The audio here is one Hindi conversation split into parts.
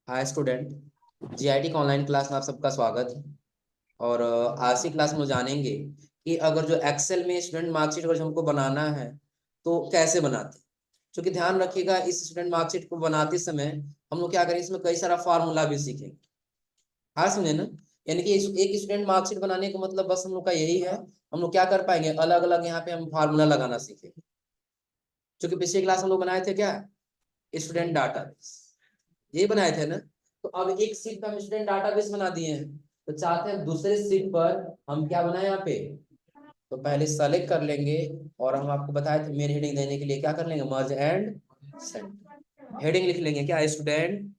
हाय स्टूडेंट, जीआईटी का ऑनलाइन क्लास में आप सबका स्वागत है। और आज की क्लास में जानेंगे कि अगर जो एक्सेल में स्टूडेंट मार्कशीट अगर हमको बनाना है तो कैसे बनाते हैं। क्योंकि ध्यान रखिएगा, इस स्टूडेंट मार्कशीट को बनाते समय हम लोग क्या करें, इसमें कई सारा फार्मूला भी सीखेंगे। हाँ समझे ना। यानी कि एक स्टूडेंट मार्कशीट बनाने का मतलब बस हम लोग का यही है, हम लोग क्या कर पाएंगे, अलग अलग यहाँ पे हम फार्मूला लगाना सीखेंगे। क्योंकि पिछली क्लास हम लोग बनाए थे क्या, स्टूडेंट डाटाबेस, ये बनाए थे ना। तो अब एक सीट पे हम स्टूडेंट डाटाबेस बना दिए हैं, तो चाहते हैं दूसरे सीट पर हम क्या बनाए यहाँ पे। तो पहले सेलेक्ट कर लेंगे और हम आपको बताए थे मेन हेडिंग देने के लिए क्या कर लेंगे, मर्ज एंड सेंड। हेडिंग लिख लेंगे क्या, स्टूडेंट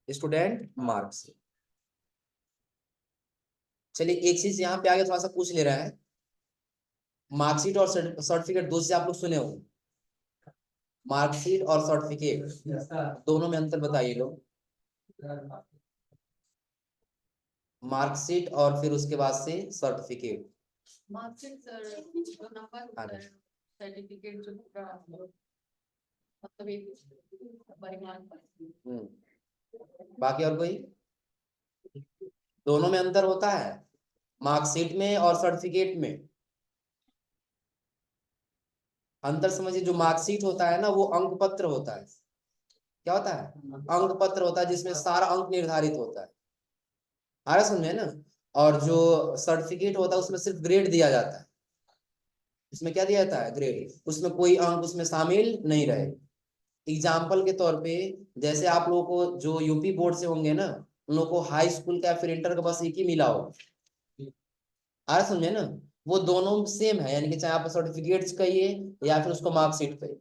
स्टूडेंट मार्क्स। चलिए एक चीज यहाँ पे आगे थोड़ा सा पूछ ले रहा है, मार्कशीट और सर्टिफिकेट दो से आप लोग सुने हो। मार्कशीट और सर्टिफिकेट दोनों में अंतर बताइए लोग। मार्कशीट और फिर उसके बाद से सर्टिफिकेट। मार्कशीट सर जो नंबर होता है, सर्टिफिकेट जो मतलब एक परिमाण पर। बाकी और कोई, दोनों में अंतर होता है, मार्कशीट में और सर्टिफिकेट में अंतर समझिए। जो मार्कशीट होता है ना वो अंक पत्र होता है। क्या होता है, अंक पत्र होता है, जिसमें सारा अंक निर्धारित होता है। आ रहा समझे ना। और जो सर्टिफिकेट होता है उसमें सिर्फ ग्रेड दिया जाता है। उसमें क्या दिया जाता है, ग्रेड, उसमें कोई अंक उसमें शामिल नहीं रहे। एग्जाम्पल के तौर पे, जैसे आप लोगों को जो यूपी बोर्ड से होंगे ना, उन लोगों को हाई स्कूल का फिर इंटर का बस एक ही मिला हो। आ रहा समझे ना। वो दोनों सेम है, यानी कि चाहे आप सर्टिफिकेट्स कहिए या फिर उसको मार्कशीट कहिए।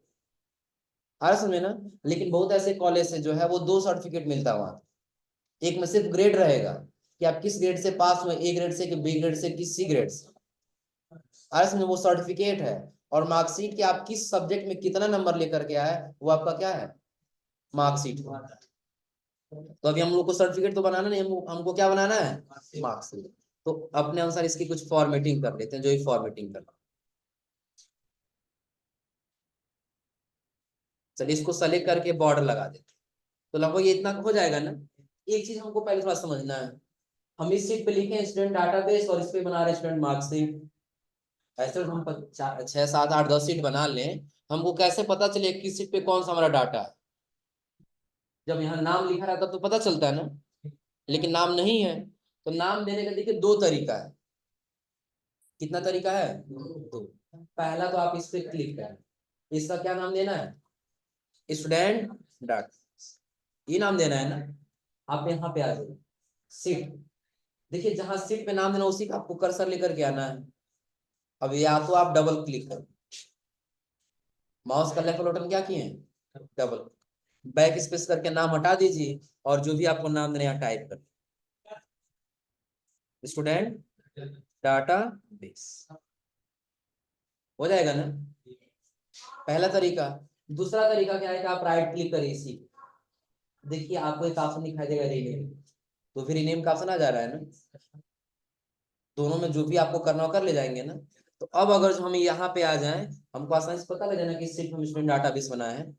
आ रहा समझे ना। लेकिन बहुत ऐसे कॉलेज से जो है वो दो सर्टिफिकेट मिलता है वहां। एक में सिर्फ ग्रेड रहेगा कि आप किस ग्रेड से पास हुए, ए ग्रेड से कि बी ग्रेड से कि सी ग्रेड से। आ रहा समझे, वो सर्टिफिकेट है। और मार्कशीट कि आप किस सब्जेक्ट में कितना नंबर लेकर के आए, वो आपका क्या है, मार्कशीट। तो अभी हम लोग को सर्टिफिकेट तो बनाना नहीं, हमको क्या बनाना है, मार्कशीट। तो अपने अनुसार इसकी कुछ फॉर्मेटिंग कर लेते हैं, जो ही फॉर्मेटिंग करना। चलिए इसको सेलेक्ट करके बॉर्डर लगा देते हैं। तो लगभग ये इतना हो जाएगा ना। एक चीज हमको पहले थोड़ा समझना है, हम इस सीट पे लिखे स्टूडेंट डाटाबेस और इस पे बना रहे स्टूडेंट मार्कशीट। ऐसे हम 6 7 8 10 सीट बना लें, हमको कैसे पता चले किस सीट पे कौन सा हमारा डाटा है। जब यहाँ नाम लिखा रहता तो पता चलता है ना, लेकिन नाम नहीं है। तो नाम देने का देखिए दो तरीका है। कितना तरीका है, दो। पहला तो आप इस पे क्लिक करें, इसका क्या नाम देना है, स्टूडेंट डॉट, ये नाम देना है ना। आप यहाँ पे आ जाइए, सीट। देखिए जहां सीट पे नाम देना उसी का आपको कर्सर लेकर के आना है। अब या तो आप डबल क्लिक करें, माउस का लेफ्ट बटन क्या किए हैं, डबल। बैक स्पेस करके नाम हटा दीजिए और जो भी आपको नाम देना है टाइप कर, स्टूडेंट डाटा बेस। हो जाएगा ना, पहला तरीका। दूसरा तरीका क्या है कि आप राइट क्लिक करिए इसी, देखिए आपको एक ऑप्शन दिखाई देगा रीनेम, तो फिर रीनेम का ऑप्शन आ जा रहा है ना। दोनों में जो भी आपको करना हो कर ले जाएंगे ना। तो अब अगर जो हम यहाँ पे आ जाएं, हमको आसानी से पता लग जाना कि सिर्फ हम स्टूडेंट डाटाबेस बनाए हैं,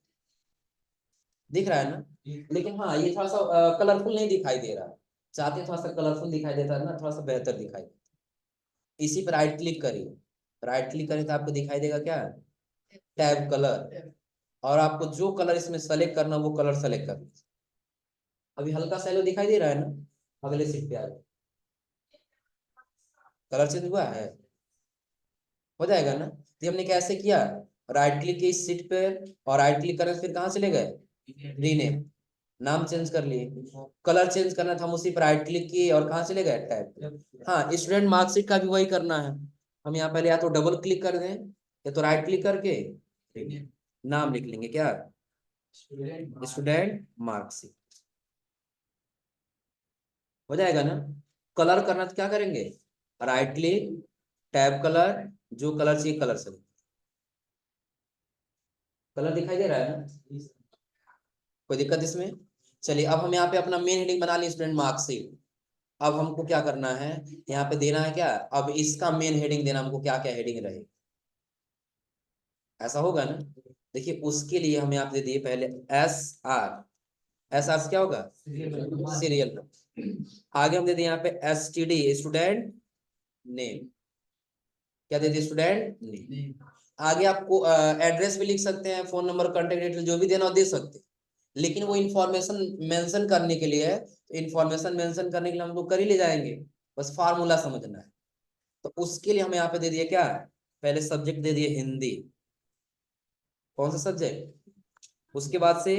दिख रहा है ना। लेकिन हाँ ये थोड़ा सा कलरफुल नहीं दिखाई दे रहा है, चाहते हैं थोड़ा सा कलरफुल दिखाई देता है ना, थोड़ा सा बेहतर दिखाई देता है। इसी पर राइट क्लिक करिए, राइट क्लिक करें तो आपको दिखाई देगा क्या, टैब कलर। और आपको जो कलर इसमें सेलेक्ट करना वो कलर सेलेक्ट कर लीजिए। अभी हल्का सा येलो दिखाई दे रहा है ना, अगले सीट पे आ जाए, कलर चेंज हुआ है, हो जाएगा ना। तो हमने कैसे किया, राइट क्लिक की इस सीट पे और राइट क्लिक करें फिर कहाँ चले गए, रीनेम, नाम चेंज कर लिए। कलर चेंज करना था, हम उसी पर राइट क्लिक किए और कहाँ चले गए, टैब। हाँ स्टूडेंट मार्कशीट का भी वही करना है। हम यहाँ पहले या तो डबल क्लिक कर दें या तो राइट क्लिक करके नाम लिख लेंगे क्या, स्टूडेंट मार्कशीट। हो जाएगा ना। कलर करना तो क्या करेंगे, राइट क्लिक, टैब कलर, जो कलर चाहिए कलर से। कलर दिखाई दे रहा है ना, कोई दिक्कत इसमें। चलिए अब हम यहाँ पे अपना मेन हेडिंग बना लिए स्टूडेंट मार्कशीट। अब हमको क्या करना है, यहाँ पे देना है क्या, अब इसका मेन हेडिंग देना, हमको क्या क्या हेडिंग रहे, ऐसा होगा ना। देखिए उसके लिए हमें आप दे दिए पहले SR, SR से क्या होगा सीरियल नंबर। आगे हम दे दिए यहाँ पे STD स्टूडेंट नेम, क्या दे दिए स्टूडेंट नेम। आगे आपको एड्रेस भी लिख सकते हैं, फोन नंबर, कॉन्टेक्ट डिटेल जो भी देना हो दे सकते हैं, लेकिन वो इन्फॉर्मेशन मेंशन करने के लिए है, तो इन्फॉर्मेशन मेंशन करने के लिए हम लोग कर ही ले जाएंगे, बस फार्मूला समझना है। तो उसके लिए हम यहाँ पे दे दिए क्या, पहले सब्जेक्ट दे दिए हिंदी, कौन सा सब्जेक्ट, उसके बाद से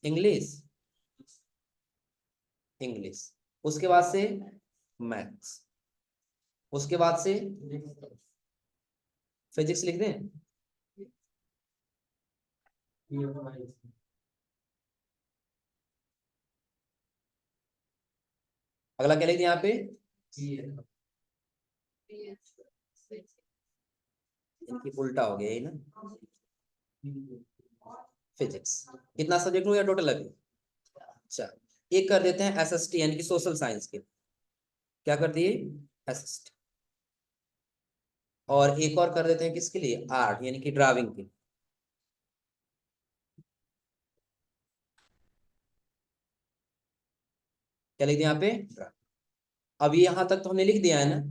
इंग्लिश, इंग्लिश, उसके बाद से मैथ्स, उसके बाद से फिजिक्स लिख दें, अगला क्या लिख दें यहाँ पे, इनकी उल्टा हो गया ये ना, फिजिक्स। कितना सब्जेक्ट हो गया टोटल अभी, अच्छा एक कर देते हैं SST यानी कि सोशल साइंस के, क्या कर दिए SST, और एक और कर देते हैं किसके लिए, आर्ट यानी कि ड्राइविंग के, क्या लिख दिया यहाँ पे, अब यहां तक तो हमने लिख दिया है ना।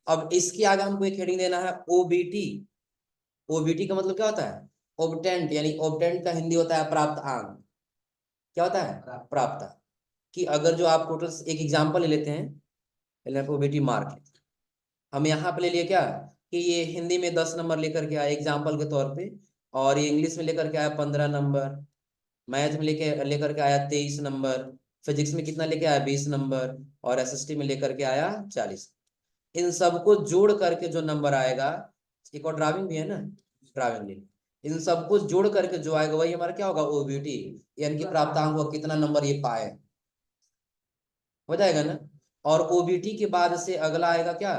अब इसके आगे हमको एक हेडिंग देना है OBT। OBT का मतलब क्या होता है, ऑब्टेंट, यानी ऑब्टेंट का हिंदी होता है प्राप्त अंक, क्या होता है प्राप्त अंक। कि अगर जो आप टोटल एक एग्जांपल ले लेते हैं, पहले OBT मार्क, हम यहाँ पे ले लिए क्या, कि ये हिंदी में 10 नंबर लेकर के आया एग्जाम्पल के तौर पे, और ये इंग्लिश में लेकर के आया 15 नंबर, मैथ में लेकर के आया 23 नंबर, फिजिक्स में कितना लेके आया 20 नंबर, और SST में लेकर के आया 40। इन सबको जोड़ करके जो नंबर आएगा, एक और ड्राइविंग भी है ना, ड्राइविंग भी, इन सबको जोड़ करके जो आएगा वही हमारा क्या होगा OBT, यानी कि प्राप्तांक को कितना नंबर ये पाए, हो जाएगा ना। और OBT के बाद से अगला आएगा क्या,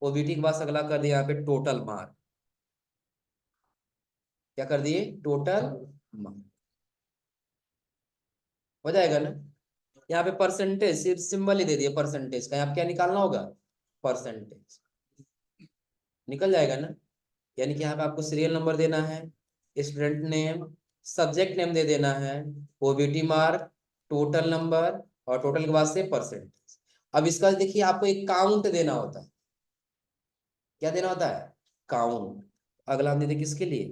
OBT के बाद से अगला कर दिया यहाँ पे टोटल मार्क, क्या कर दिए टोटल मार्क, हो जाएगा ना। यहाँ पे परसेंटेज सिर्फ सिंबल ही दे दिए परसेंटेज का, यहाँ क्या निकालना होगा परसेंटेज, निकल जाएगा ना। यानी कि यहाँ पे आपको सीरियल नंबर देना है, स्टूडेंट नेम, सब्जेक्ट नेम दे देना है, OBT मार्क, टोटल नंबर, और टोटल के बाद से परसेंटेज। अब इसका देखिए आपको एक काउंट देना होता है, क्या देना होता है काउंट। अगला हम देते किसके लिए,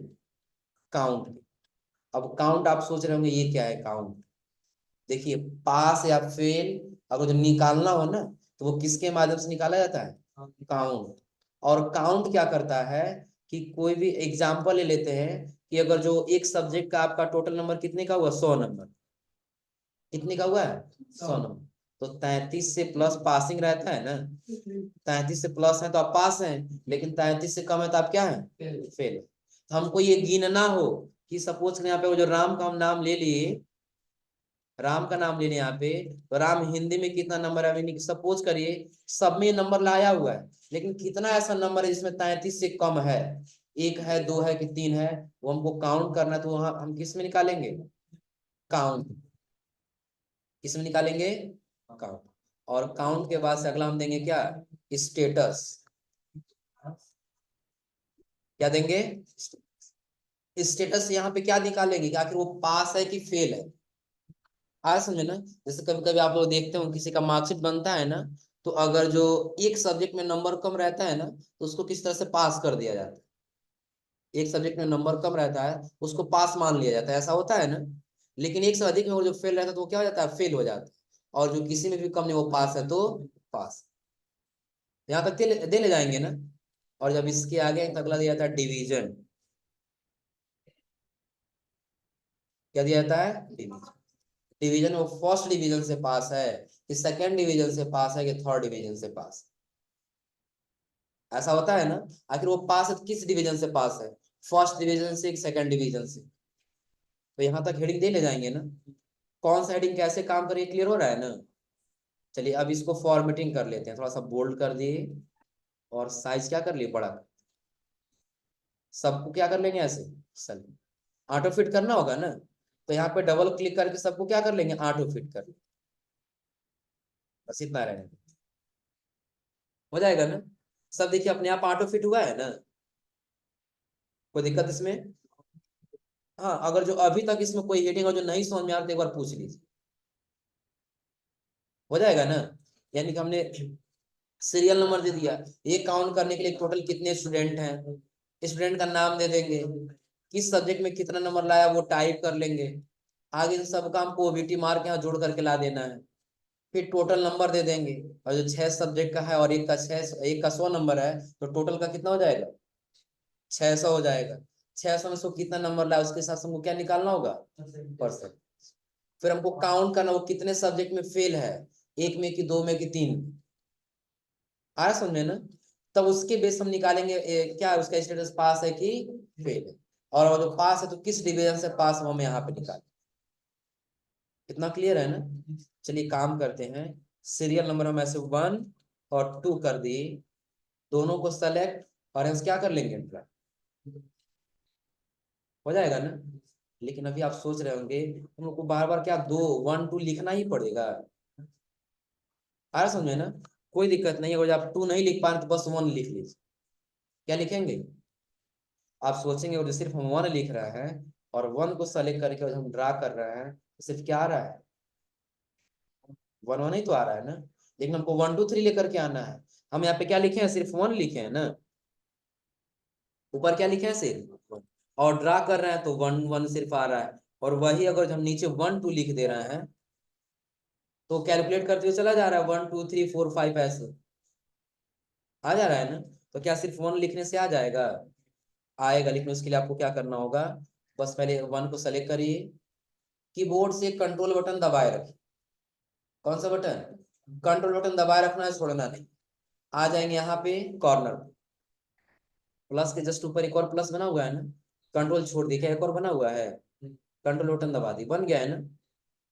काउंट। अब काउंट आप सोच रहे होंगे ये क्या है काउंट, देखिए पास या फेल अगर जो निकालना हो ना, तो वो किसके माध्यम से निकाला जाता है, काउंट। और काउंट क्या करता है, कि कोई भी एग्जाम्पल ले लेते हैं, कि अगर जो एक सब्जेक्ट का आपका टोटल नंबर कितने का हुआ 100 नंबर, कितने का हुआ है 100 नंबर, तो 33 से प्लस पासिंग रहता है ना, 33 से प्लस है तो आप पास हैं, लेकिन 33 से कम है तो आप क्या है फेल। तो हमको ये गिनना हो, कि सपोज यहाँ पे वो जो राम का हम नाम ले लिए, राम का नाम लेने यहाँ पे, तो राम हिंदी में कितना नंबर है, सपोज करिए सब में नंबर लाया हुआ है, लेकिन कितना ऐसा नंबर है जिसमें 33 से कम है, एक है, दो है कि तीन है, वो हमको काउंट करना है, तो वहां हम किस में निकालेंगे काउंट, किस में निकालेंगे काउंट। और काउंट के बाद से अगला हम देंगे क्या, स्टेटस, क्या देंगे स्टेटस। यहाँ पे क्या निकालेंगे कि आखिर वो पास है कि फेल है, आया समझे ना। जैसे कभी कभी आप लोग देखते हो किसी का मार्कशीट बनता है ना, तो अगर जो एक सब्जेक्ट में नंबर कम रहता है ना, तो उसको किस तरह से पास कर दिया जाता है, एक सब्जेक्ट में नंबर कम रहता है उसको पास मान लिया जाता है, ऐसा होता है ना। लेकिन एक से अधिक में वो जो फेल रहता है तो वो क्या हो जाता है फेल हो जाता है, और जो किसी में भी कम नहीं वो पास है तो पास। यहाँ तक दे ले जाएंगे ना। और जब इसके आगे तो अगला दिया जाता है डिवीजन, क्या दिया जाता है डिवीजन। डिवीजन वो फर्स्ट डिवीजन से पास है कि सेकंड डिवीजन से पास है कि थर्ड डिवीजन से पास, ऐसा होता है ना। आखिर वो पास है तो किस डिवीजन से पास है, फर्स्ट डिवीजन से सेकंड डिवीजन से। तो यहाँ तक हेडिंग दे ले जाएंगे ना, कौन सा हेडिंग कैसे काम करिए क्लियर हो रहा है ना। चलिए अब इसको फॉर्मेटिंग कर लेते हैं, थोड़ा सा बोल्ड कर दिए, और साइज क्या कर लिए बड़ा, सबको क्या कर लेंगे ऐसे सल, ऑटो फिट करना होगा ना, तो यहाँ पे डबल क्लिक करके सबको क्या कर लेंगे ऑटो फिट कर, बस इतना रहेगा, हो जाएगा ना। सब देखिए अपने आप ऑटो फिट हुआ है ना। कोई दिक्कत इसमें? हाँ, अगर जो अभी तक इसमें कोई हेडिंग और जो नहीं समझ में आ रहा तो एक बार पूछ लीजिए, हो जाएगा ना। यानी कि हमने सीरियल नंबर दे दिया, ये काउंट करने के लिए टोटल कितने स्टूडेंट हैं, स्टूडेंट का नाम दे देंगे, किस सब्जेक्ट में कितना नंबर लाया वो टाइप कर लेंगे, आगे इन सब का हमको ओबीटी मार्क यहाँ जोड़ करके ला देना है, फिर टोटल नंबर दे देंगे। और जो 6 सब्जेक्ट का है और एक का 100 नंबर है, तो टोटल का कितना हो जाएगा? 600 हो जाएगा। 600 में 100 कितना नंबर लाया उसके साथ हमको क्या निकालना होगा? परसेंट। फिर हमको काउंट करना, वो कितने सब्जेक्ट में फेल है, एक में कि दो में कि तीन में। आ रहा समझे ना? तब उसके बेस हम निकालेंगे क्या उसका स्टेटस पास है कि फेल है, और जो पास है तो किस डिवीजन से पास हम यहाँ पे निकालें। इतना क्लियर है ना? चलिए काम करते हैं। सीरियल नंबर हम ऐसे 1 और 2 कर दिए, दोनों को सेलेक्ट और हम क्या कर लेंगे, इंटर हो जाएगा ना। लेकिन अभी आप सोच रहे होंगे हम लोग को बार बार क्या 2 1 2 लिखना ही पड़ेगा। आ रहा समझे ना? कोई दिक्कत नहीं है, अगर आप 2 नहीं लिख पा रहे तो बस 1 लिख लीजिए। क्या लिखेंगे? आप सोचेंगे और जो सिर्फ हम 1 लिख रहे हैं और 1 को सेलेक्ट करके और हम ड्रा कर रहे हैं तो सिर्फ क्या आ रहा है? 1 1 ही तो आ रहा है ना। लेकिन हमको 1 2 3 लेकर के आना है। हम यहाँ पे क्या लिखे हैं? सिर्फ 1 लिखे हैं ना। ऊपर क्या लिखे हैं? सिर्फ 1। और ड्रा कर रहे हैं तो 1 1 सिर्फ आ रहा है। और वही अगर हम नीचे 1 2 लिख दे रहे हैं तो कैलकुलेट करते हुए चला जा रहा है 1 2 3 4 5 ऐसे आ जा रहा है ना। तो क्या सिर्फ 1 लिखने से आ जाएगा? आएगा, लेकिन उसके लिए आपको क्या करना होगा? बस पहले 1 को सेलेक्ट करिए, कीबोर्ड से कंट्रोल बटन दबाए रखिए। कौन सा बटन? कंट्रोल बटन दबाए रखना है, छोड़ना नहीं। आ जाएंगे यहाँ पे कॉर्नर, प्लस के जस्ट ऊपर एक और प्लस बना हुआ है ना, कंट्रोल छोड़ दी, क्या एक और बना हुआ है? कंट्रोल बटन दबा दी, बन गया है ना।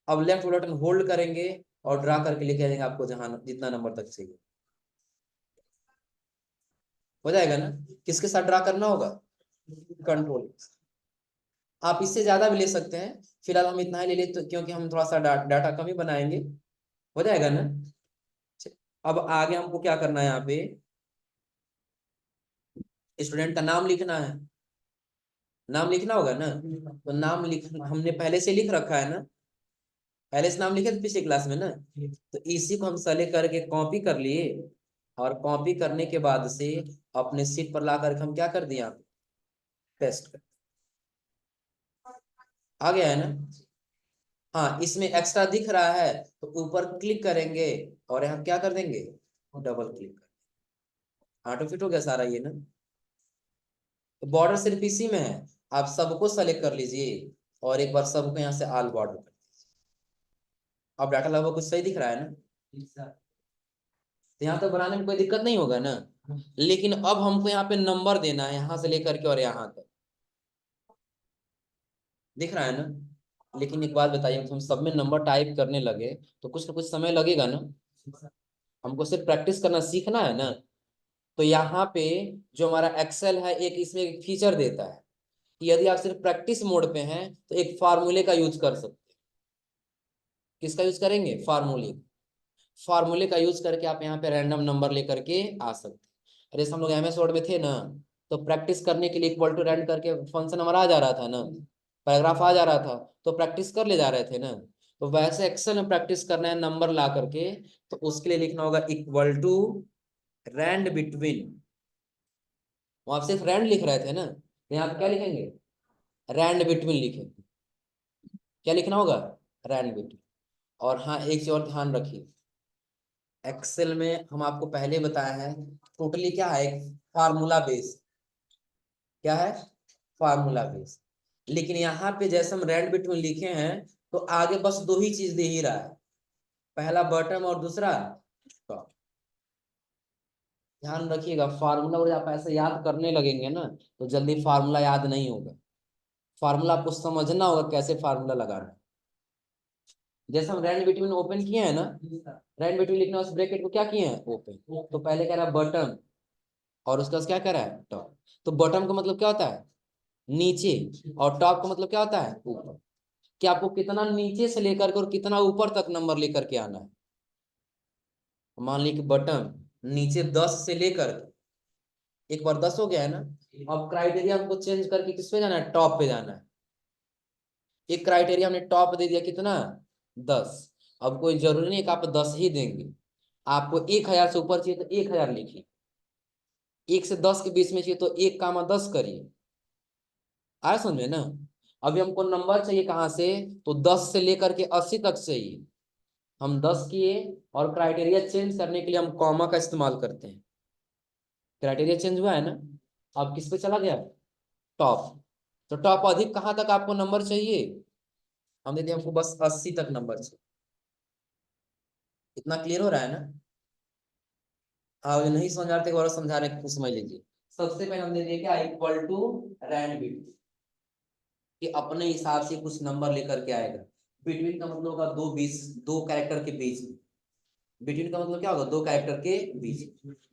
अब लेफ्ट बटन होल्ड करेंगे और ड्रा करके लेके आ जाएंगे आपको जहां जितना नंबर तक चाहिए, हो जाएगा ना। किसके साथ ड्रा करना होगा? कंट्रोल। आप इससे ज्यादा भी ले सकते हैं, फिलहाल हम इतना ही ले लेते तो, क्योंकि हम थोड़ा सा डाटा कम ही बनाएंगे, हो जाएगा ना। अब आगे हमको क्या करना है? यहाँ पे स्टूडेंट का नाम लिखना है, नाम लिखना होगा ना। तो नाम लिख हमने पहले से लिख रखा है ना, पहले से नाम लिखे थे पिछले क्लास में ना। तो इसी को हम सेलेक्ट करके कॉपी कर लिए, और कॉपी करने के बाद से अपने सीट पर ला करके हम क्या कर दिए? यहाँ पे पेस्ट कर, आ गया है ना। हाँ, इसमें एक्स्ट्रा दिख रहा है तो ऊपर क्लिक करेंगे और यहाँ क्या कर देंगे? डबल क्लिक कर, ऑटो फिट हो गया सारा ये ना। तो बॉर्डर सिर्फ इसी में है, आप सबको सेलेक्ट कर लीजिए और एक बार सबको यहाँ से ऑल बॉर्डर कर दीजिए। अब डाटा लगभग कुछ सही दिख रहा है ना। तो यहाँ तक बनाने में कोई दिक्कत नहीं होगा ना। लेकिन अब हमको यहाँ पे नंबर देना है, यहाँ से लेकर के और यहाँ तक, दिख रहा है ना। लेकिन एक बात बताइए, हम सब में नंबर टाइप करने लगे तो कुछ ना कुछ समय लगेगा ना। हमको सिर्फ प्रैक्टिस करना सीखना है ना। तो यहाँ पे जो हमारा एक्सेल है, एक इसमें एक फीचर देता है कि यदि आप सिर्फ प्रैक्टिस मोड पे हैं तो एक फार्मूले का यूज कर सकते हैं। किसका यूज करेंगे? फार्मूले। फार्मूले का यूज करके आप यहाँ पे रैंडम नंबर लेकर के आ सकते हैं। अरे हम लोग एमएस वर्ड में थे ना, तो प्रैक्टिस करने के लिए इक्वल टू रैंड करके फंक्शन नंबर आ जा रहा था ना, पैराग्राफ आ जा रहा था, तो प्रैक्टिस कर ले जा रहे थे ना। तो वैसे एक्सेल में प्रैक्टिस करना है नंबर ला करके, तो उसके लिए लिखना होगा इक्वल टू रैंड बिटवीन। वो आप सिर्फ रैंड लिख रहे थे ना, तो यहाँ पे क्या लिखेंगे? रैंड बिटवीन लिखेंगे। क्या लिखना होगा? Rand between. और हाँ, एक चीज और ध्यान रखिए, एक्सेल में हम आपको पहले बताया है टोटली क्या है, एक फार्मूला बेस। क्या है? Formula base. लेकिन यहाँ पे जैसे हम रैंड बिटवीन लिखे हैं तो आगे बस दो ही चीज दे ही रहा है, पहला बॉटम और दूसरा टॉप। ध्यान रखिएगा, फार्मूला और आप ऐसे याद करने लगेंगे ना तो जल्दी फार्मूला याद नहीं होगा। फार्मूला आपको समझना होगा कैसे फार्मूला लगाना है। जैसे हम रैंड बिटवीन ओपन किए हैं ना, रैंड बिटवीन लिखना उस ब्रैकेट को क्या किए हैं? ओपन। तो पहले कह रहा है बटन और उसका क्या कह रहा है? टॉप। तो बटन का मतलब क्या होता है? नीचे। और टॉप का मतलब क्या होता है? ऊपर। कि आपको कितना नीचे से लेकर के और कितना ऊपर तक नंबर लेकर के आना है। मान ली कि बटन नीचे 10 से लेकर एक बार 10 हो गया है ना। अब क्राइटेरिया हमको चेंज करके किस पे जाना है, टॉप पे जाना है। एक क्राइटेरिया हमने टॉप दे दिया कितना, 10। अब कोई जरूरी नहीं कि आप 10 ही देंगे, आपको 1000 से ऊपर चाहिए तो 1000 लिखिए, 1 से 10 के बीच में चाहिए तो 1,10 करिए। आया समझ में ना। अभी हमको नंबर चाहिए कहाँ से, तो 10 से लेकर के 80 तक चाहिए। हम 10 किए और क्राइटेरिया चेंज करने के लिए हम कॉमा का इस्तेमाल करते हैं। क्राइटेरिया चेंज हुआ है ना, अब किस पे चला गया, टॉप। तो टॉप अधिक कहाँ तक आपको नंबर चाहिए, हम दे दिए हमको बस 80 तक नंबर चाहिए। इतना क्लियर हो रहा है ना। हाँ नहीं समझ आते और समझाने को समझ लीजिए। सबसे पहले हम दे दिए क्या, इक्वल टू रैंड बिटवीन, कि अपने हिसाब से कुछ नंबर लेकर के आएगा। बिटवीन का मतलब होगा दो कैरेक्टर के बीच में। बिटवीन का मतलब क्या होगा, दो कैरेक्टर के बीच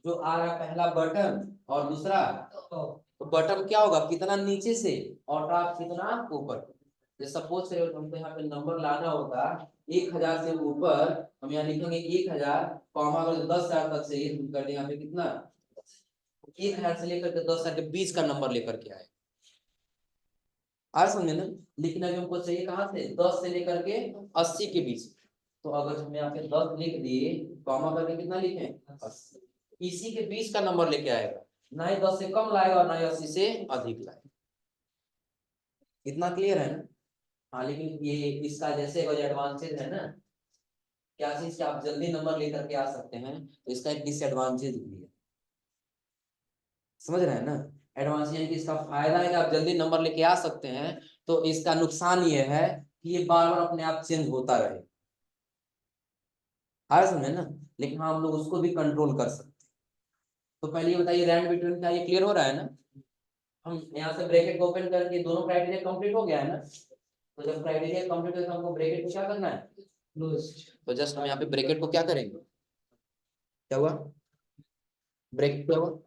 जो आ रहा है, पहला बटन और दूसरा, तो बटन क्या होगा, कितना नीचे से, और टॉप कितना ऊपर। जैसे सपोज करिए हमको यहाँ पे नंबर लाना होगा 1000 से ऊपर, हम यहाँ लिखेंगे 1000, कॉमा अगर 10,000 तक से हम कर दें यहाँ पे कितना, 1000 से लेकर के 10,000 के बीच का नंबर लेकर के आए। आ समझे ना। लेकिन अभी हमको चाहिए कहाँ से, 10 से लेकर के 80 के बीच। तो अगर हम यहाँ पे 10 लिख दिए, कॉमा करके कितना लिखे, 80, इसी के बीच का नंबर लेके आएगा, ना ही 10 से कम लाएगा और ना ही 80 से अधिक लाएगा। इतना क्लियर है ना। हाँ लेकिन ये इसका जैसे एडवांटेज है ना, क्या चीज कि आप जल्दी नंबर लेकर के आ सकते हैं, तो इसका एक डिसएडवांटेज भी है। समझ रहे हैं ना। एडवांस यानी कि इसका फायदा है कि आप जल्दी नंबर लेके आ सकते हैं, तो इसका नुकसान ये है कि ये बार बार अपने आप चेंज होता रहे। आ समझे ना। लेकिन हाँ हम लोग उसको भी कंट्रोल कर सकते हैं। तो पहले ये बताइए रैंड बिटवीन का, ये क्लियर हो रहा है ना। हम यहाँ से ब्रैकेट को ओपन करके दोनों क्राइटेरिया कंप्लीट हो गया है ना। तो जब क्राइटेरिया कंप्लीट हो तो हमको ब्रैकेट को क्या करना है, क्लोज। तो जस्ट हम यहाँ पे ब्रैकेट को क्या करेंगे, क्या हुआ, ब्रैकेट क्या हुआ,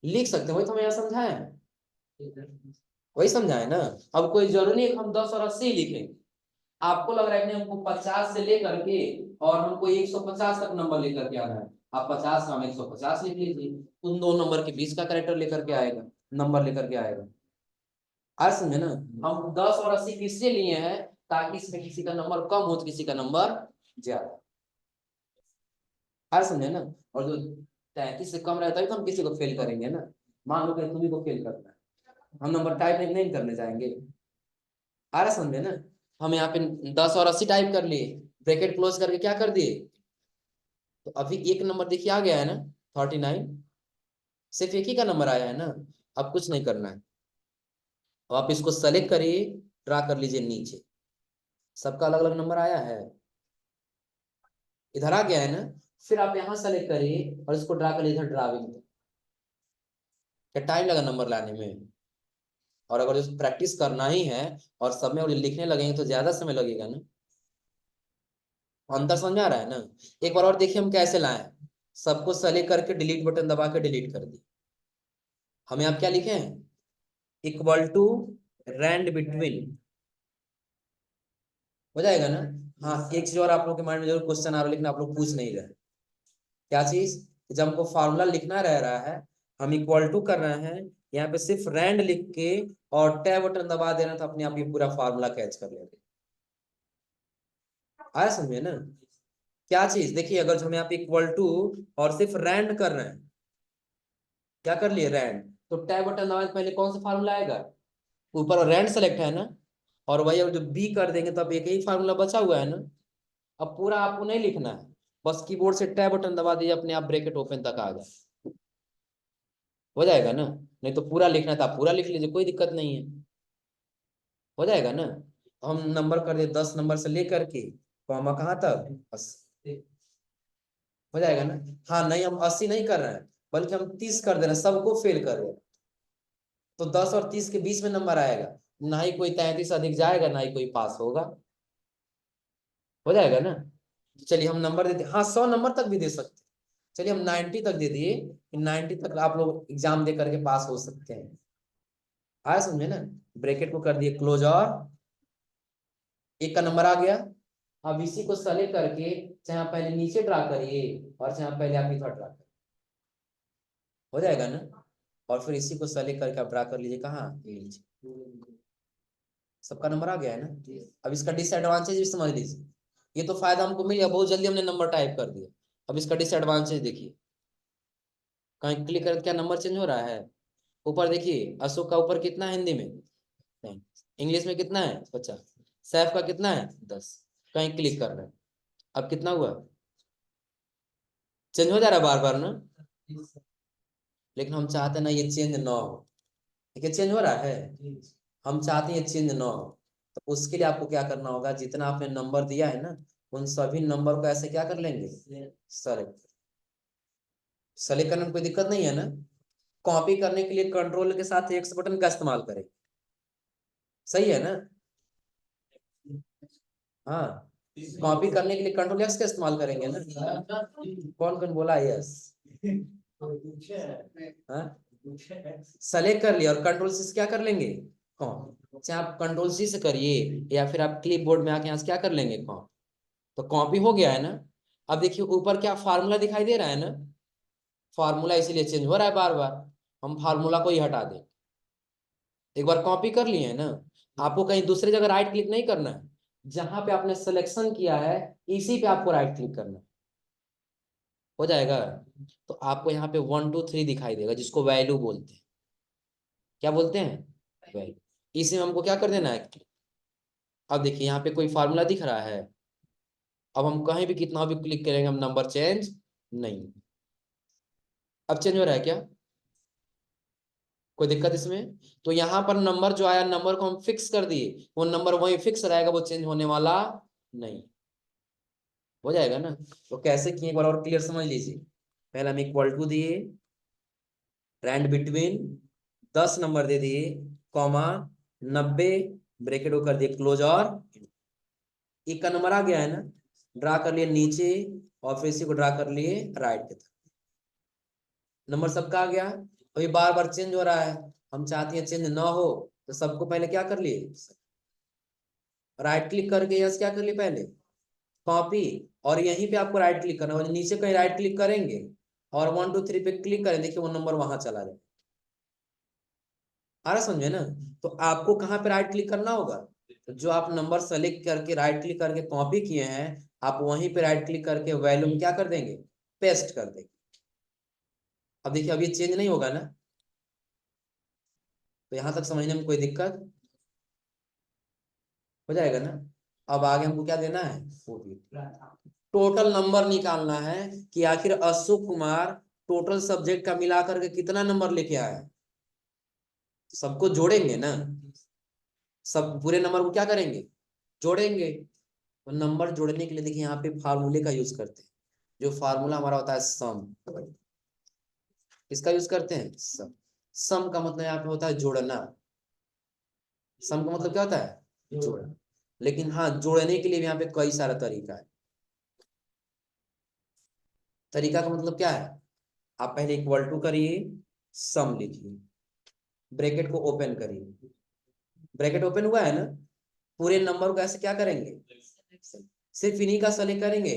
लिख सकते हैं, वही तो मैं यहाँ समझाया, वही समझाए ना। अब कोई जरूरी नहीं है कि हम 10 और 80 लिखेंगे। आपको लग रहा है कि हमको 50 से लेकर के और हमको 150 तक नंबर लेकर के आना है, आप 50 का 150 लिख लीजिए, उन दो नंबर के बीच का कैरेक्टर लेकर के आएगा, नंबर लेकर के आएगा। आज समझे ना। हम 10 और 80 किससे लिए हैं, ताकि इसमें किसी का नंबर कम हो तो किसी का नंबर ज्यादा। आज समझे ना। और जो 33 से कम रहता है तो हम किसी को फेल करेंगे ना। मान लो कि तुम्ही को फेल करना है, हम नंबर टाइप नहीं करने जाएंगे। आ रहा समझे ना। हम यहाँ पे 10 और 80 टाइप कर लिए, ब्रैकेट क्लोज करके क्या कर दिए, तो अभी एक नंबर देखिए आ गया है ना, 39। सिर्फ एक ही का नंबर आया है ना। अब कुछ नहीं करना है, अब आप इसको सेलेक्ट करिए, ड्रा कर लीजिए नीचे, सबका अलग अलग नंबर आया है, इधर आ गया है ना। फिर आप यहाँ सेलेक्ट करिए और इसको ड्रा कर लीजिए ड्राविंग। क्या टाइम लगा नंबर लाने में, और अगर इसको प्रैक्टिस करना ही है और सब में और लिखने लगेंगे तो ज्यादा समय लगेगा ना। अंतर समझ आ रहा है ना। एक बार और देखिए हम कैसे लाए, सबको सेलेक्ट करके डिलीट बटन दबा के डिलीट कर दी। हमें आप क्या लिखे हैं, इक्वल टू रैंड बिटवीन, हो जाएगा ना। हाँ एक चीज और आप लोग के माइंड में जरूर क्वेश्चन आ रहा है, लेकिन आप लोग पूछ नहीं रहे, क्या चीज, जब हमको फार्मूला लिखना रह रहा है, हम इक्वल टू कर रहे हैं, यहाँ पे सिर्फ रैंड लिख के और टैब बटन दबा देना तो अपने आप ये पूरा फार्मूला कैच कर लेंगे। आया समझे ना। क्या चीज देखिए, अगर जो हम यहाँ पे इक्वल टू और सिर्फ रैंड कर रहे हैं, क्या कर लिए रैंड, तो टैब बटन दबाए तो पहले कौन सा फार्मूला आएगा, ऊपर रैंड सेलेक्ट है ना, और वही अब जो बी कर देंगे तो अब एक ही फार्मूला बचा हुआ है ना। अब पूरा आपको नहीं लिखना है, बस कीबोर्ड से टैब बटन दबा दीजिए, अपने आप ब्रैकेट ओपन तक आ जाए, हो जाएगा ना। नहीं तो पूरा लिखना था, पूरा लिख लीजिए, कोई दिक्कत नहीं है, हो जाएगा ना। हम नंबर कर दिए 10 नंबर से लेकर के कॉमा कहाँ तक, 80, हो जाएगा ना। हाँ नहीं हम 80 नहीं कर रहे हैं, बल्कि हम 30 कर दे रहे हैं, सबको फेल कर रहे हैं। तो 10 और 30 के बीच में नंबर आएगा, ना ही कोई 33 अधिक जाएगा, ना ही कोई पास होगा, हो जाएगा ना। चलिए हम नंबर देते, हाँ 100 नंबर तक भी दे सकते, चलिए हम 90 तक दे दिए, 90 तक आप लोग एग्जाम दे करके पास हो सकते हैं। आया समझे ना। ब्रैकेट को कर दिए क्लोज और एक का नंबर आ गया। अब इसी को सेलेक्ट करके चाहे आप पहले नीचे ड्रा करिए और चाहे आप पहले आप इधर ड्रा करिए, हो जाएगा ना। और फिर इसी को सेलेक्ट करके आप ड्रा कर लीजिए कहाँ, नीचे। सबका नंबर आ गया है ना। अब इसका डिसएडवांटेज भी समझ लीजिए। ये तो फायदा हमको मिल गया, बहुत जल्दी हमने नंबर टाइप कर दिया। अब इसका डिसएडवांटेज देखिए, कहीं क्लिक करके क्या नंबर चेंज हो रहा है। ऊपर देखिए अशोक का ऊपर कितना है हिंदी में, नहीं, इंग्लिश में कितना है 50, सैफ का कितना है 10। कहीं क्लिक कर रहे हैं, अब कितना हुआ, चेंज हो जा रहा है बार बार ना। लेकिन हम चाहते ना ये चेंज ना हो, देखिए चेंज हो रहा है। हम चाहते हैं ये चेंज ना हो, तो उसके लिए आपको क्या करना होगा, जितना आपने नंबर दिया है ना, उन सभी नंबर को ऐसे क्या कर लेंगे, सेलेक्ट। सेलेक्ट करने में कोई दिक्कत नहीं है ना। कॉपी करने के लिए कंट्रोल के साथ एक्स बटन का इस्तेमाल करें, सही है ना। हाँ, कॉपी करने के लिए कंट्रोल एक्स का इस्तेमाल करेंगे ना। कौन कौन बोला यस। हाँ, सेलेक्ट कर लिया और कंट्रोल सी से क्या कर लेंगे, कॉपी। चाहे आप कंट्रोल सी से करिए या फिर आप क्लिप बोर्ड में आके यहाँ से क्या कर लेंगे, कॉपी। तो कॉपी हो गया है ना। अब देखिए ऊपर क्या फार्मूला दिखाई दे रहा है ना, फार्मूला इसीलिए चेंज हो रहा है बार बार। हम फार्मूला को ही हटा दें। एक बार कॉपी कर लिए है ना, आपको कहीं दूसरी जगह राइट क्लिक नहीं करना है। जहां पे आपने सिलेक्शन किया है इसी पे आपको राइट क्लिक करना है, हो जाएगा। तो आपको यहाँ पे 1 2 3 दिखाई देगा, जिसको वैल्यू बोलते हैं। क्या बोलते हैं, वैल्यू। इसी में हमको क्या कर देना है। अब देखिए यहाँ पे कोई फार्मूला दिख रहा है। अब हम कहीं भी कितना भी क्लिक करेंगे, हम नंबर चेंज नहीं। अब चेंज हो रहा है क्या, कोई दिक्कत इसमें। तो यहाँ पर नंबर जो आया, नंबर को हम फिक्स कर दिए, वो नंबर वही फिक्स रहेगा, वो चेंज होने वाला नहीं। हो जाएगा ना। तो कैसे किए एक बार और क्लियर समझ लीजिए। पहले हम इक्वल टू दिए, रैंड बिटवीन 10 नंबर दे दिए, कॉमा 90, ब्रैकेट को कर दिए क्लोज, और एक का नंबर आ गया है ना, ड्रा कर लिए नीचे, और फिर इसी को ड्रा कर लिए राइट की तरफ। नंबर सबका आ गया। अभी बार बार चेंज हो रहा है, हम चाहते हैं चेंज ना हो, तो सबको पहले क्या कर लिए, राइट क्लिक करके यस क्या कर लिए पहले, कॉपी। और यहीं पे आपको राइट क्लिक करना है, नीचे कहीं राइट क्लिक करेंगे और 1 2 3 पे क्लिक करें, देखिए वो नंबर वहां चला जाए। आ रहा समझे ना। तो आपको कहाँ पे राइट क्लिक करना होगा, तो जो आप नंबर सेलेक्ट करके राइट क्लिक करके कॉपी किए हैं, आप वहीं पे राइट क्लिक करके वैल्यू में क्या कर देंगे, पेस्ट कर देंगे। अब देखिए अब ये चेंज नहीं होगा ना। तो यहां तक समझने में कोई दिक्कत, हो जाएगा ना। अब आगे हमको क्या देना है, टोटल नंबर निकालना है कि आखिर अशोक कुमार टोटल सब्जेक्ट का मिलाकर के कितना नंबर लेके आया। सबको जोड़ेंगे ना, सब पूरे नंबर को क्या करेंगे, जोड़ेंगे। तो नंबर जोड़ने के लिए देखिए यहाँ पे फार्मूले का यूज करते हैं। जो फार्मूला हमारा होता है सम, इसका यूज करते हैं सम। सम का मतलब यहाँ पे होता है जोड़ना। सम का मतलब क्या होता है, जोड़ना। लेकिन हाँ, जोड़ने के लिए भी यहाँ पे कई सारा तरीका है। तरीका का मतलब क्या है, आप पहले इक्वल टू करिए, सम लिखिए, ब्रैकेट को ओपन करिए, ब्रैकेट ओपन हुआ है ना। पूरे नंबर को ऐसे क्या करेंगे, सिर्फ इन्हीं का सेलेक्ट करेंगे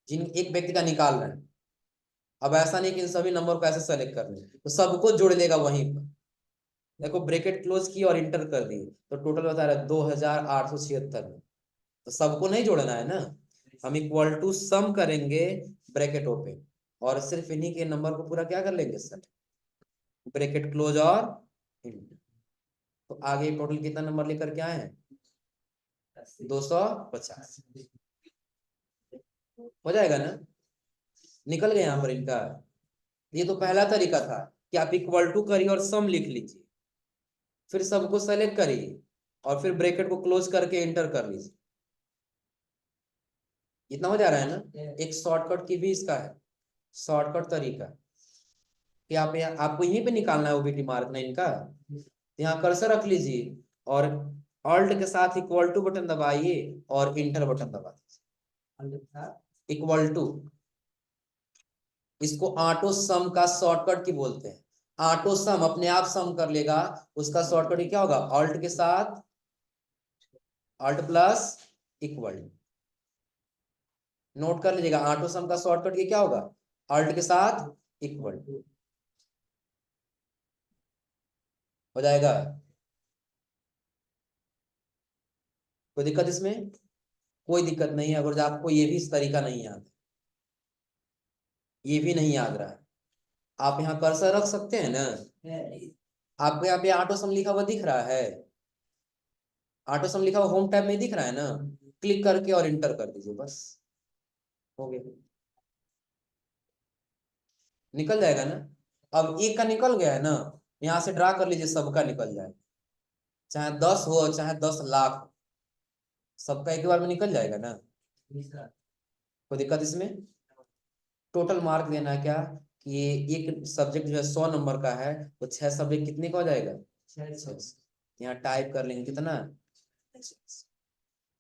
जिन एक व्यक्ति का निकाल रहे हैं। अब ऐसा नहीं कि इन सभी नंबर को ऐसे सेलेक्ट करने, तो सबको जोड़ लेगा वहीं पर। देखो ब्रैकेट क्लोज की और इंटर कर दिए, तो टोटल बता रहा है 2876 में। तो सबको नहीं जोड़ना है ना, हम इक्वल टू सम करेंगे, ब्रैकेट ओपन, और सिर्फ इन्हीं के नंबर को पूरा क्या कर लेंगे सर, ब्रैकेट क्लोज और इंटर। तो आगे टोटल कितना नंबर लेकर के आए हैं, 250। हो जाएगा ना, निकल गए यहाँ पर इनका। ये तो पहला तरीका था कि आप इक्वल टू करिए और सम लिख लीजिए, फिर सबको सेलेक्ट करिए और फिर ब्रैकेट को क्लोज करके एंटर कर लीजिए। इतना हो जा रहा है ना। एक शॉर्टकट की भी इसका है, शॉर्टकट तरीका कि आप यहाँ आपको यहीं पे निकालना है ओबीटी मार्क 9 का। यहाँ कर्सर रख लीजिए और ऑल्ट के साथ इक्वल टू बटन दबाइए और इंटर बटन दबा दीजिए। इक्वल टू, इसको ऑटो सम का शॉर्टकट की बोलते हैं। ऑटो सम अपने आप सम कर लेगा, उसका शॉर्टकट क्या होगा, ऑल्ट के साथ, ऑल्ट प्लस इक्वल। नोट कर लीजिएगा, ऑटो सम का शॉर्टकट ये क्या होगा, ऑल्ट के साथ इक्वल। हो जाएगा? कोई दिक्कत इसमें? कोई दिक्कत नहीं है। अगर आपको ये भी इस तरीका नहीं याद, ये भी नहीं याद रहा है, आप यहाँ कर्सर रख सकते हैं ना। आपको यहाँ पे ऑटो सम लिखा हुआ दिख रहा है? ऑटो सम लिखा हुआ होम टैब में दिख रहा है ना? क्लिक करके और इंटर कर दीजिए, बस हो गया, निकल जाएगा ना। अब एक का निकल गया है ना, यहाँ से ड्रा कर लीजिए, सबका निकल जाए, चाहे 10 हो चाहे 10 लाख, सबका एक बार में निकल जाएगा ना। कोई दिक्कत इसमें? टोटल मार्क देना है क्या कि ये एक सब्जेक्ट जो है 100 नंबर का है, तो 6 सब्जेक्ट कितने का हो जाएगा? 6। यहाँ टाइप कर लेंगे कितना,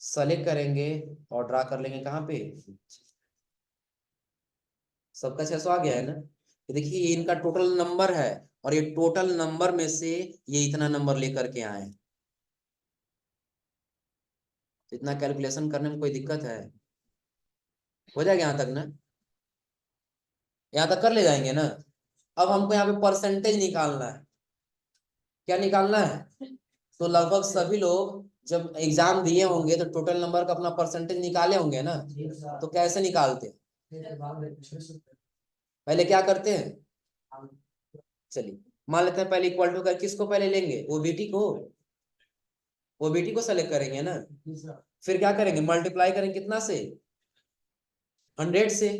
सेलेक्ट करेंगे और ड्रा कर लेंगे कहाँ पे, सबका 600 आ गया है ना। तो देखिए ये इनका टोटल नंबर है, और ये टोटल नंबर में से ये इतना नंबर लेकर के आए। तो इतना कैलकुलेशन करने में कोई दिक्कत है? हो जाएगा यहाँ तक ना, यहाँ तक कर ले जाएंगे ना। अब हमको यहाँ पे परसेंटेज निकालना है। क्या निकालना है? तो लगभग सभी लोग जब एग्जाम दिए होंगे तो टोटल नंबर का अपना परसेंटेज निकाले होंगे ना। तो कैसे निकालते हैं? पहले क्या करते हैं? चलिए मान लेते हैं पहले इक्वल टू कर किसको पहले लेंगे, ओबीटी को। ओबीटी को सेलेक्ट करेंगे ना, फिर क्या करेंगे, मल्टीप्लाई करेंगे कितना से, 100 से।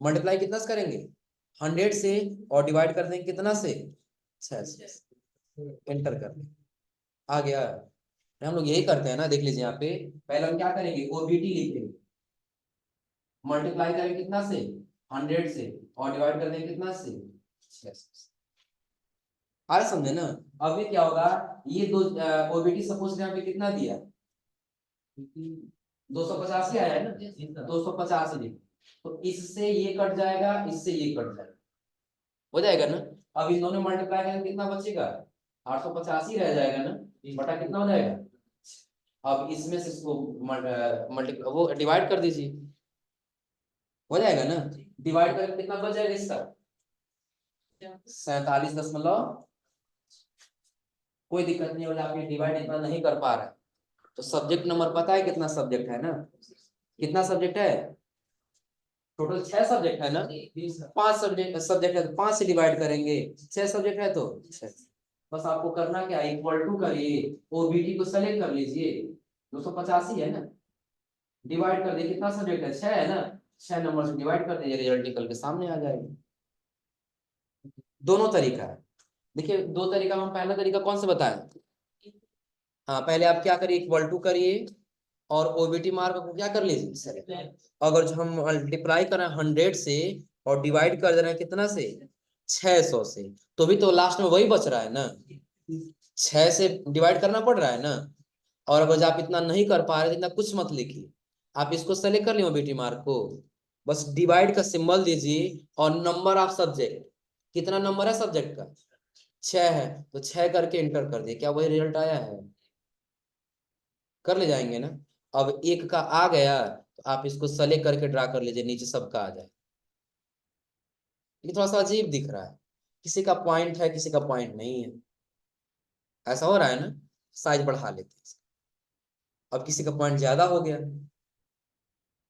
मल्टीप्लाई कितना से करेंगे, 100 से, और डिवाइड कर देंगे कितना से, 6 से। एंटर कर दें, आ गया। हम लोग यही करते हैं ना, देख लीजिए यहाँ पे पहले हम क्या करेंगे, ओबीटी लिखेंगे, मल्टीप्लाई करेंगे कितना से, 100 से, और डिवाइड कर देंगे कितना से, 6 से। आ रहा समझे ना। अभी क्या होगा, ये दो ओबीटी सपोज यहाँ पे कितना दिया, 285 आया है ना, 285। तो इससे ये कट जाएगा, इससे ये कट जाएगा, हो जाएगा ना। अब इन दोनों मल्टीप्लाई करेंगे कितना बचेगा, 885 रह जाएगा ना, बटा कितना हो जाएगा। अब इसमें से इसको वो डिवाइड कर दीजिए, हो जाएगा ना। डिवाइड करके कितना बच जाएगा इसका, 47 दशमलव। कोई दिक्कत नहीं, अगर आप ये डिवाइड इतना नहीं कर पा रहे, तो सब्जेक्ट नंबर पता है कितना सब्जेक्ट है ना, कितना सब्जेक्ट है, टोटल 6 सब्जेक्ट है ना। 5 सब्जेक्ट है तो 5 से डिवाइड करेंगे, 6 सब्जेक्ट है तो 6। बस आपको करना क्या, इक्वल टू करिए, ओबीटी को सेलेक्ट कर लीजिए, 285 है ना, डिवाइड कर दिए, कितना सब्जेक्ट है, 6 है ना, 6 नंबर से डिवाइड कर दीजिए, रिजल्ट निकल के सामने आ जाएगा। दोनों तरीका है, देखिए 2 तरीका में पहला तरीका कौन सा बताएं। हाँ पहले आप क्या करिए, इक्वल टू करिए और ओबीटी मार्क को क्या कर लीजिए, अगर जो हम मल्टीप्लाई कर रहे हैं 100 से और डिवाइड कर दे रहे हैं कितना से, 600 से, तो भी तो लास्ट में वही बच रहा है ना, 6 से डिवाइड करना पड़ रहा है ना। और अगर आप इतना नहीं कर पा रहे, इतना कुछ मत लिखिए, आप इसको सेलेक्ट कर लियो ओबीटी मार्क को, बस डिवाइड का सिंबल दीजिए और नंबर ऑफ सब्जेक्ट, कितना नंबर है सब्जेक्ट का, 6 है, तो 6 करके इंटर कर दिए, क्या वही रिजल्ट आया है, कर ले जाएंगे ना। अब एक का आ गया तो आप इसको सेलेक्ट करके ड्रा कर लीजिए, नीचे सबका आ जाए। ये थोड़ा सा अजीब दिख रहा है, किसी का पॉइंट है किसी का पॉइंट नहीं है, ऐसा हो रहा है ना। साइज बढ़ा लेते हैं, अब किसी का पॉइंट ज्यादा हो गया,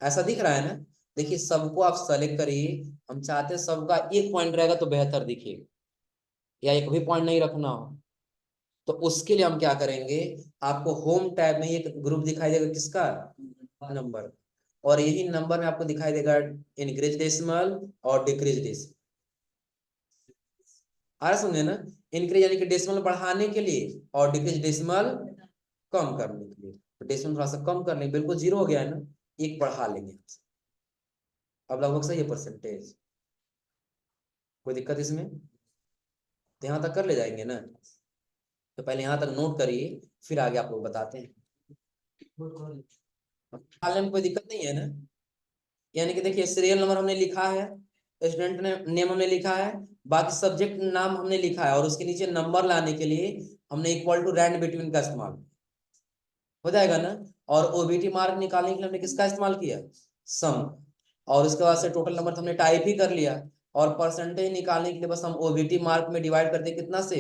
ऐसा दिख रहा है ना। देखिए सबको आप सेलेक्ट करिए, हम चाहते हैं सबका एक पॉइंट रहेगा तो बेहतर दिखेगा, या एक भी पॉइंट नहीं रखना हो। तो उसके लिए हम क्या करेंगे, आपको होम टैब में एक ग्रुप दिखाई देगा किसका, नंबर, और यही नंबर में आपको दिखाई देगा इंक्रीज डेसिमल और डिक्रीज डेसिमल। आ रहा समझे ना, इंक्रीज यानी कि डेसिमल बढ़ाने के लिए और डिक्रीज डेसिमल कम करने के लिए। तो डेसिमल थोड़ा सा कम कर लेंगे, बिल्कुल 0 हो गया है ना, एक बढ़ा लेंगे, अब लगभग सही है परसेंटेज। कोई दिक्कत इसमें? तो यहाँ तक कर ले जाएंगे ना, तो पहले यहाँ तक नोट करिए, फिर आगे आप लोग बताते हैं। निकालने में कोई दिक्कत नहीं है ना। यानी कि देखिए सीरियल नंबर हमने लिखा है, स्टूडेंट ने नेम हमने लिखा है, बाकी सब्जेक्ट नाम हमने लिखा है, और उसके नीचे नंबर लाने के लिए हमने इक्वल टू रैंड बिटवीन का इस्तेमाल, हो जाएगा ना। और ओबीटी मार्क निकालने के लिए हमने किसका इस्तेमाल किया, सम, और उसके बाद से टोटल नंबर हमने टाइप ही कर लिया, और परसेंटेज निकालने के लिए बस हम ओबीटी मार्क में डिवाइड करते हैं कितना से,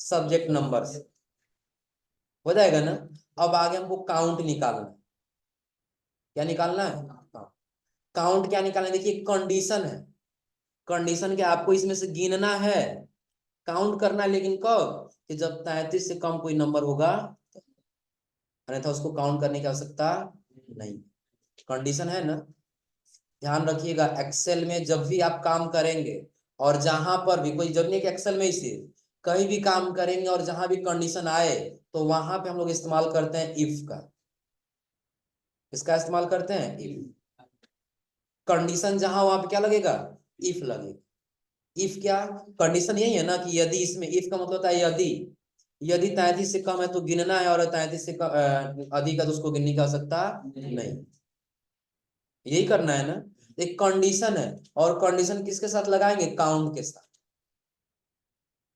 सब्जेक्ट नंबर से, हो जाएगा ना। अब आगे हमको काउंट निकालना है। क्या निकालना है, काउंट क्या निकालना है, देखिए कंडीशन है, कंडीशन क्या आपको इसमें से गिनना है, काउंट करना है, लेकिन कब, कि जब 33 से कम कोई नंबर होगा, अन्यथा उसको काउंट करने की आवश्यकता नहीं। कंडीशन है ना, ध्यान रखिएगा। एक्सेल में जब भी आप काम करेंगे और जहां पर भी, कोई जरूरी नहीं कि एक्सेल में ही सिर्फ, कहीं भी काम करेंगे और जहां भी कंडीशन आए तो वहां पे हम लोग इस्तेमाल करते हैं इफ का। इसका इस्तेमाल करते हैं इफ। कंडीशन जहां, वहां पे क्या लगेगा, इफ लगेगा। इफ क्या, कंडीशन यही है ना कि यदि, इसमें इफ का मतलब होता है यदि, यदि 33 से कम है तो गिनना है, और 33 से अधिक है तो उसको गिनने की आवश्यकता नहीं। यही करना है ना। एक कंडीशन है, और कंडीशन किसके साथ लगाएंगे, काउंट के साथ।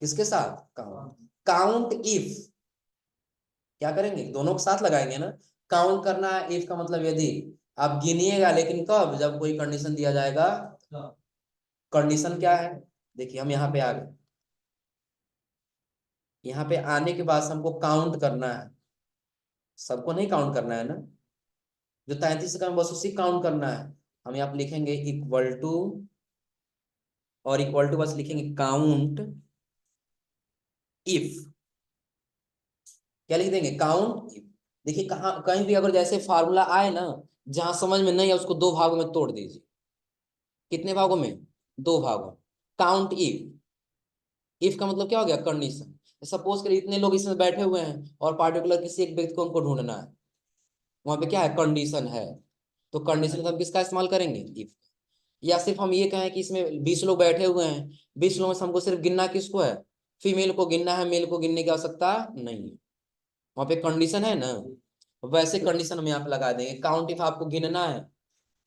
किसके साथ, काउंट। काउंट इफ, क्या करेंगे, दोनों के साथ लगाएंगे ना। काउंट करना है, इफ का मतलब यदि, आप गिनिएगा लेकिन कब, जब कोई कंडीशन दिया जाएगा। कंडीशन क्या है, देखिए हम यहाँ पे आ गए, यहाँ पे आने के बाद हमको काउंट करना है, सबको नहीं काउंट करना है ना, जो 33 से कम बस उसी काउंट करना है। हम यहाँ पे लिखेंगे इक्वल टू, और इक्वल टू बस लिखेंगे काउंट इफ। क्या लिख देंगे, काउंट इफ। देखिए कहाँ कहीं भी अगर जैसे फार्मूला आए ना, जहां समझ में नहीं है उसको दो भागों में तोड़ दीजिए। कितने भागों में, दो भागों। काउंट इफ, इफ का मतलब क्या हो गया, कंडीशन। सपोज करिए इतने लोग इसमें बैठे हुए हैं और पार्टिकुलर किसी एक व्यक्ति को हमको ढूंढना है, वहां पे क्या है, कंडीशन है। तो कंडीशन में हम किसका इस्तेमाल करेंगे, इफ। या सिर्फ हम ये कहें कि इसमें 20 लोग बैठे हुए हैं, 20 लोगों में से हमको सिर्फ गिनना किसको है, फीमेल को गिनना है, मेल को गिनने की आवश्यकता नहीं है। वहां पे कंडीशन है ना, वैसे कंडीशन हम यहाँ पे लगा देंगे। काउंट इफ आपको गिनना है,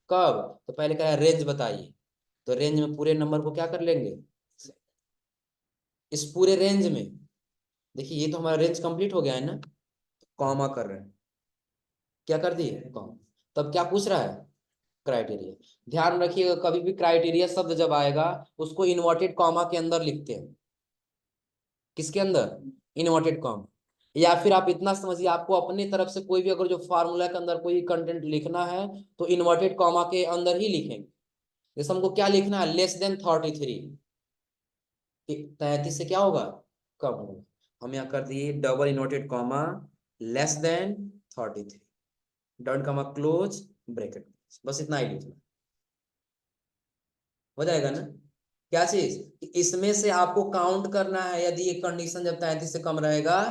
कब, तो पहले क्या है, रेंज बताइए। तो रेंज में पूरे नंबर को क्या कर लेंगे, इस पूरे रेंज में, देखिए ये तो हमारा रेंज कंप्लीट हो गया है ना, कॉमा कर रहे हैं, क्या कर दिए, कॉमा। तब क्या पूछ रहा है, क्राइटेरिया। ध्यान रखिएगा, कभी भी क्राइटेरिया शब्द जब आएगा उसको इन्वर्टेड कॉमा के अंदर लिखते हैं। किसके अंदर, इन्वर्टेड कॉमा। या फिर आप इतना समझिए, आपको अपने तरफ से कोई भी अगर जो फार्मूला के अंदर कोई कंटेंट लिखना है तो इन्वर्टेड कॉमा के अंदर ही लिखेंगे। जैसे हमको क्या लिखना है, लेस देन 33, 33 से क्या होगा, कम होगा। हम यहाँ कर दिए double inverted comma, less than 33, double comma close bracket, बस इतना ही लिखना, हो जाएगा ना। क्या चीज, इसमें से आपको काउंट करना है, यदि एक कंडीशन जब 33 से कम रहेगा